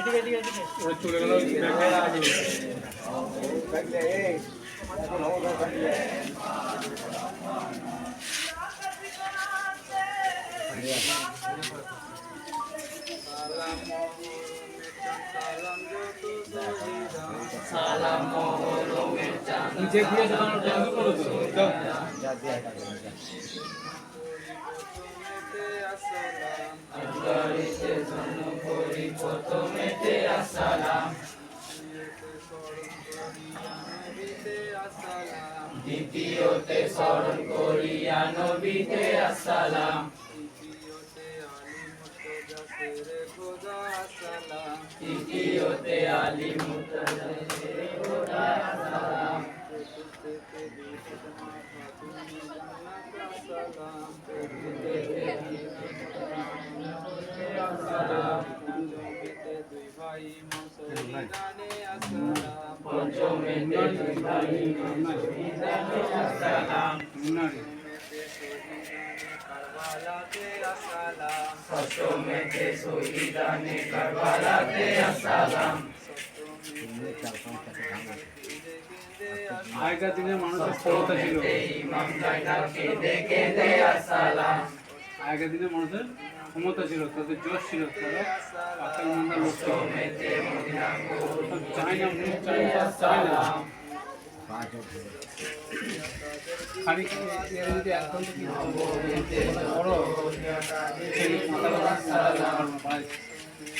ওরা চলে গেল নিচে ঘুরে যাওয়ার বন্ধ করো তো আজগারিতে জন্ম করি প্রথমেতে আসসালাম দ্বিতীয়তে স্মরণ করিয়া নবীতে আসসালাম তৃতীয়তে আলী মুর্তজাকে খোদা আসসালাম পঞ্চমেতে দুই ভাই শহীদানে আসসালাম ষষ্ঠমেতে শহীদানে কারবালাতে আসসালাম আগেকার দিনে মানুষের ক্ষমতা ছিল ইমাম জায়নাল কেঁদে কেঁদে আসসালাম আগেকার দিনে মানুষের ক্ষমতা ছিল তাদের জোশ ছিল তারা আকাল মান্দা লোক ছিল চাই না মুখ চাই না চাই না খালি যদি এক ঘন্টা কি বড়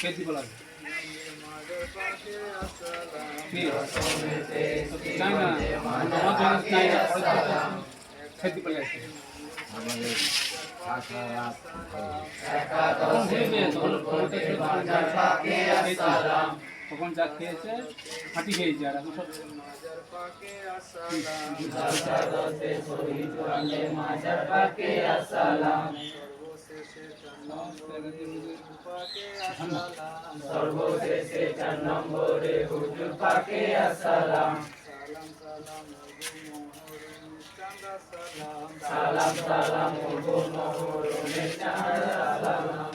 খেতে বলা চাই না চাই না খেতে বলে তখন যা খেয়েছে হাঁটি খেয়েছে আর এখন সব সর্বশেষে 4 নম্বরে হুজুর পাকে আসসালাম সালাম সালাম ওগো মোহরমের চাঁদ সালাম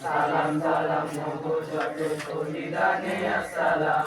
সালাম সালাম ওগো যত শহীদানে আসসালাম